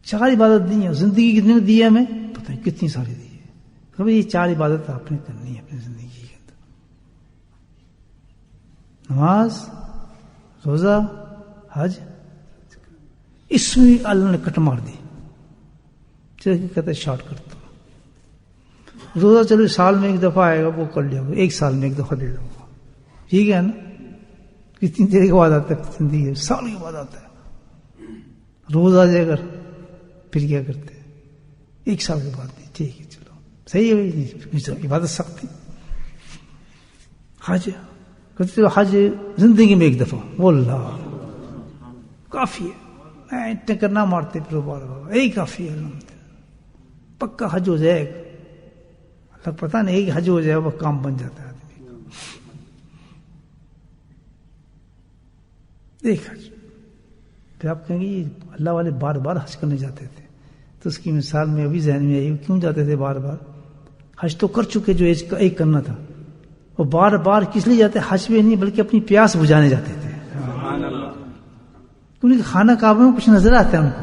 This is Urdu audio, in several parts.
4 عبادت دی ہیں. زندگی کتنی دی ہے ہمیں پتہ نہیں کتنی ساری دی ہے. کبھی یہ 4 عبادت آپ نے کرنی ہے اپنی زندگی کے اندر. نماز، روزہ، حج. اس میں اللہ نے کٹ مار دی. چلے کہتے شارٹ کرتا ہوں. روزہ چلو سال میں 1 دفعہ آئے گا وہ کر لیا. 1 سال میں 1 دفعہ دے دوں گا. ٹھیک ہے نا. کتنی دیر کے بعد آتا ہے زندگی ہے؟ سال کے بعد آتا ہے. روز آ جائے اگر پھر کیا کرتے ہیں 1 سال کے بعد. نہیں ٹھیک ہے چلو صحیح ہے. عبادت سخت تھی. حج کرتے حج زندگی میں 1 دفعہ واللہ کافی ہے. کرنا مارتے پھر بار بار یہی کافی ہے. پکا حج ہو جائے اللہ پتہ نہیں کہ حج ہو جائے وہ کام بن جاتا ہے آدمی کا. ایک حج پھر آپ کہیں گے یہ اللہ والے بار بار حج کرنے جاتے تھے تو اس کی مثال میں ابھی ذہن میں آئی کیوں جاتے تھے بار بار. حج تو کر چکے جو ایک کرنا تھا. وہ بار بار کس لیے جاتے؟ حج میں نہیں بلکہ اپنی پیاس بجھانے جاتے تھے. کیونکہ خانہ کعبہ میں کچھ نظر آتا ہے ان کو.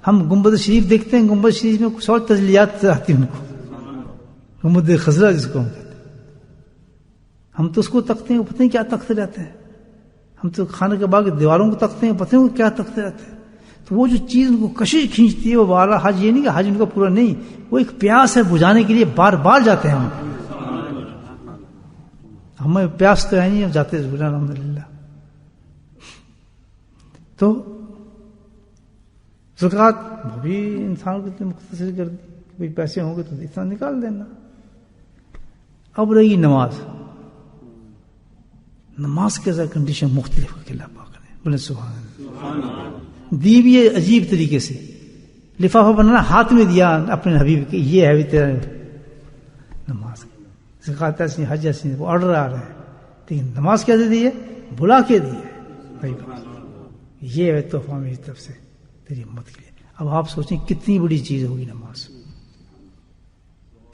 ہم گنبد شریف دیکھتے ہیں, گنبد شریف میں کچھ اور تجلیات آتی ہیں ان کو, گنبد خضرا جس کو ہم کہتے ہیں. ہم تو اس کو تکتے ہیں, پتہ نہیں کیا تکتے رہتے ہیں. ہم تو خانہ کے باغ دیواروں کو تکتے ہیں, پتہ نہیں کیا تکتے رہتے ہیں. تو وہ جو چیز ان کو کشش کھینچتی ہے وہ بار حج, یہ نہیں کہ حج ان کا پورا نہیں, وہ ایک پیاس ہے بجھانے کے لیے بار بار جاتے ہیں. ہمیں پیاس تو ہے نہیں, ہم جاتے ضرور الحمدللہ. تو زکوٰۃ وہ بھی انسان کو اتنے مختصر کر دی کہ بھائی پیسے ہوں گے تو اتنا نکال دینا. اب رہی نماز. نماز کے ذرا کنڈیشن مختلف ہے کہ اللہ پاک نے بولے سبحان اللہ. دی بھی عجیب طریقے سے, لفافہ بنانا ہاتھ میں دیا اپنے حبیب کے, یہ ہے بھی تیرا نماز. زکوٰۃ ایسی, حج ایسی, وہ آرڈر آ رہا ہے. لیکن نماز کیسے دی ہے؟ بلا کے دی ہے بھائی, یہ ہے تحفہ میری طرف سے تیری امت کے لیے. اب آپ سوچیں کتنی بڑی چیز ہوگی نماز,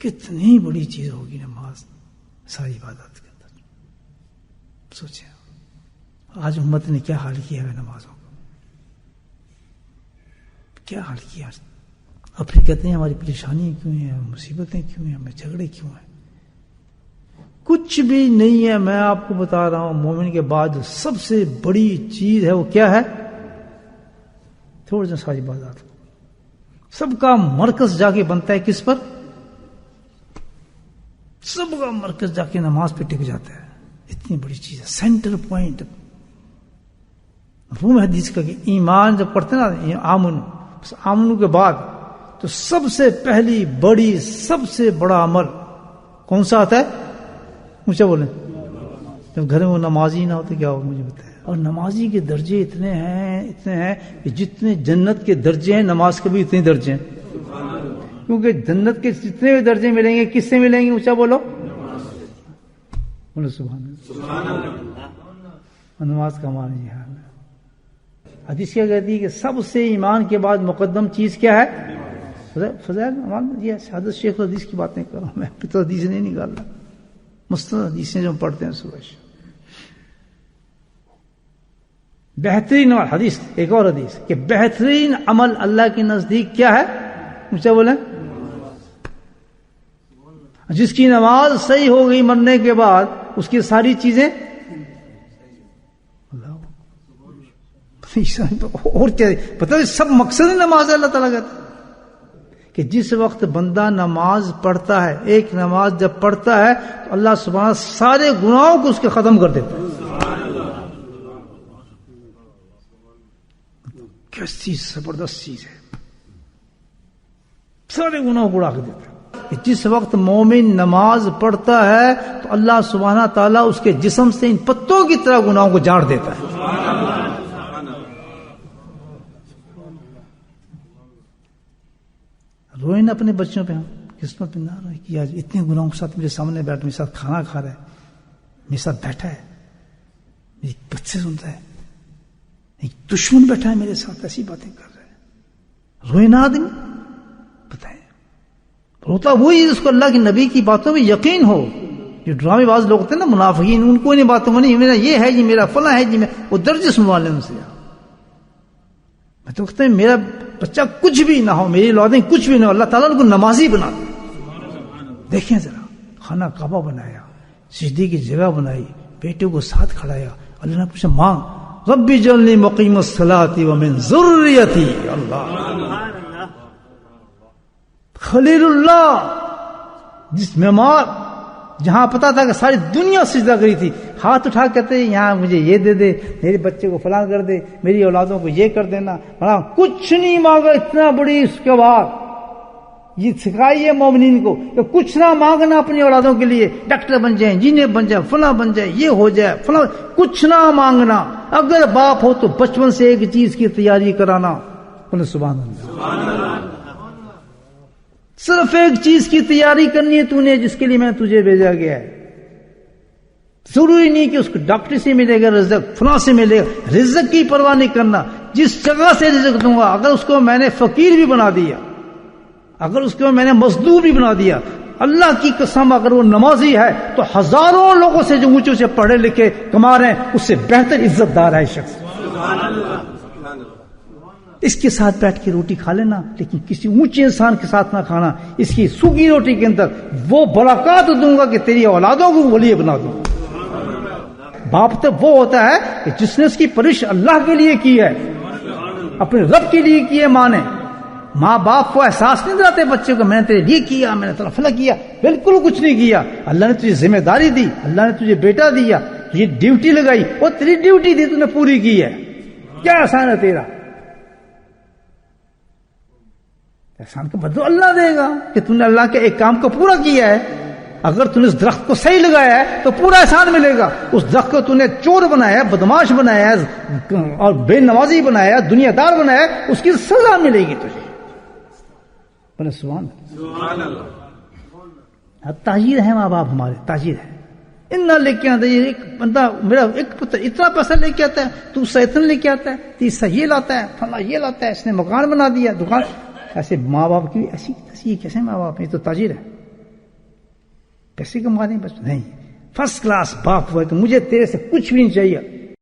کتنی بڑی چیز ہوگی نماز ساری عبادت کے اندر. سوچیں آج امت نے کیا حال کیا ہے نمازوں کا, کیا حال کیا. اب پھر کہتے ہیں ہماری پریشانی کیوں ہیں, مصیبتیں کیوں ہیں, ہمیں جھگڑے کیوں ہیں. کچھ بھی نہیں ہے. میں آپ کو بتا رہا ہوں مومن کے بعد جو سب سے بڑی چیز ہے وہ کیا ہے؟ تھوڑا سا ساری عبادات. سب کا مرکز جا کے بنتا ہے کس پر؟ سب کا مرکز جا کے نماز پہ ٹک جاتا ہے. اتنی بڑی چیز ہے, سینٹر پوائنٹ. مفہوم حدیث کا کہ ایمان جب پڑھتے ہیں نا آمن, آمن کے بعد تو سب سے پہلی بڑی سب سے بڑا عمل کون سا آتا ہے؟ مجھے بولیں. جب گھر میں وہ نمازی نہ ہوتے کیا ہو مجھے بتائیں. اور نمازی کے درجے اتنے ہیں کہ جتنے جنت کے درجے ہیں نماز کے بھی اتنے درجے ہیں. کیونکہ جنت کے جتنے بھی درجے ملیں گے کس سے ملیں گے؟ اونچا بولو, بولو سبحان اللہ. نماز کا معنی یہ حال ہے. حدیث کیا کہتی ہے کہ سب سے ایمان کے بعد مقدم چیز کیا ہے؟ فضائل اعمال. یہ حضرت شیخ حدیث کی باتیں کر رہا ہوں میں, تو حدیث نہیں نکال رہا, مستند حدیثیں جو ہم پڑھتے ہیں صبح. بہترین حدیث, ایک اور حدیث کہ بہترین عمل اللہ کے نزدیک کیا ہے؟ مجھے بولیں. جس کی نماز صحیح ہو گئی مرنے کے بعد اس کی ساری چیزیں اور کیا پتہ ہے, سب مقصد نماز اللہ تعالیٰ کہتا ہے کہ جس وقت بندہ نماز پڑھتا ہے, ایک نماز جب پڑھتا ہے تو اللہ سبحانہ سارے گناہوں کو اس کے ختم کر دیتا ہے. کیسی زبردست چیز ہے, سارے گناہوں کو اڑا کے دیتا ہے. جس وقت مومن نماز پڑھتا ہے تو اللہ سبحانہ تعالیٰ اس کے جسم سے ان پتوں کی طرح گناہوں کو جھاڑ دیتا ہے. روئے نا اپنے بچوں پہ, ہم قسمت پہ نہ روئے کہ آج اتنے گناہوں کے ساتھ میرے سامنے بیٹھ, میرے ساتھ کھانا کھا رہا ہے, میرے ساتھ بیٹھا ہے, میری بچے سنتا ہے, ایک دشمن بیٹھا ہے میرے ساتھ, ایسی باتیں کر رہے ہیں. روئے نا آدمی, بتائیں روتا وہی جس کو اللہ کے نبی کی باتوں میں یقین ہو. جو ڈرامے باز لوگ ہوتے ہیں نا منافقین, ان کو ان باتوں میں نہیں, میرا یہ ہے جی, میرا فلاں ہے جی, میں وہ درج سنوا لیں ان سے. میں تو کہتا ہوں میرا بچہ کچھ بھی نہ ہو، میری اولادیں کچھ بھی نہ ہو، اللہ تعالیٰ ان کو نمازی بنا دے. دیکھیں ذرا، خانہ کعبہ بنایا، سجدے کی جگہ بنائی، بیٹے کو ساتھ کھڑایا. اللہ نے پوچھا مانگ، رب اجعلنی مقیم الصلاۃ ومن ذریتی. اللہ، خلیل اللہ، جس معمار جہاں پتا تھا کہ ساری دنیا سجدہ کری تھی، ہاتھ اٹھا کہتے یہاں مجھے یہ دے دے، میرے بچے کو فلاں کر دے، میری اولادوں کو یہ کر دینا، بڑا کچھ نہیں مانگا. اتنا بڑی اس کے بعد یہ سکھائیے مومنین کو کہ کچھ نہ مانگنا اپنی اولادوں کے لیے، ڈاکٹر بن جائیں، انجینئر بن جائیں، فلاں بن جائے، یہ ہو جائے فلاں، کچھ نہ مانگنا. اگر باپ ہو تو بچپن سے ایک چیز کی تیاری کرانا. سبحان اللہ. صرف ایک چیز کی تیاری کرنی ہے تو نے، جس کے لیے میں تجھے بھیجا گیا ہے. ضروری نہیں کہ اس کو ڈاکٹر سے ملے گا رزق، فلاں سے ملے گا، رزق کی پرواہ نہیں کرنا. جس جگہ سے رزق دوں گا، اگر اس کو میں نے فقیر بھی بنا دیا، اگر اس کو میں نے مزدور بھی بنا دیا، اللہ کی قسم اگر وہ نمازی ہے تو ہزاروں لوگوں سے جو اونچے سے پڑھے لکھے کما رہے ہیں اس سے بہتر عزت دار ہے شخص. اس کے ساتھ بیٹھ کے روٹی کھا لینا، لیکن کسی اونچے انسان کے ساتھ نہ کھانا. اس کی سوکھی روٹی کے اندر وہ برکات دوں گا کہ تیری اولادوں کو ولی بنا دوں. باپ تو وہ ہوتا ہے کہ جس نے اس کی پرورش اللہ کے لیے کی ہے، اپنے رب کے لیے کی ہے. ماں باپ کو احساس نہیں دلاتے بچے کو میں نے تیرے لیے کیا، میں نے تیرا فلاں کیا. بالکل کچھ نہیں کیا. اللہ نے تجھے ذمہ داری دی، اللہ نے تجھے بیٹا دیا، تجھے ڈیوٹی لگائی، وہ تیری ڈیوٹی تھی، تو نے پوری کی ہے. کیا احسان ہے تیرا؟ احسان کا بدلہ اللہ دے گا کہ تم نے اللہ کے ایک کام کو پورا کیا ہے. اگر تم نے اس درخت کو صحیح لگایا ہے تو پورا احسان ملے گا. اس درخت کو تم نے چور بنایا، بدماش بنایا اور بے نمازی بنایا، دنیا دار بنایا، اس کی سزا ملے گی تجھے. سبحان اللہ. تاجر ہے ماں باپ ہمارے، تاجر ہے. اتنا لے کے آتا ہے ایک بندہ، میرا ایک پتر اتنا پیسہ لے کے آتا ہے، تو اس سے اتنا لے کے آتا ہے، تیسرا یہ لاتا ہے، فلاں یہ لاتا ہے، اس نے مکان بنا دیا، دکان. ایسے ماں باپ کی ایسی کیسے ماں باپ؟ یہ تو تاجر ہے، پیسے کما دیں بس. نہیں، فرسٹ کلاس باپ ہوا کہ مجھے تیرے سے کچھ بھی نہیں چاہیے،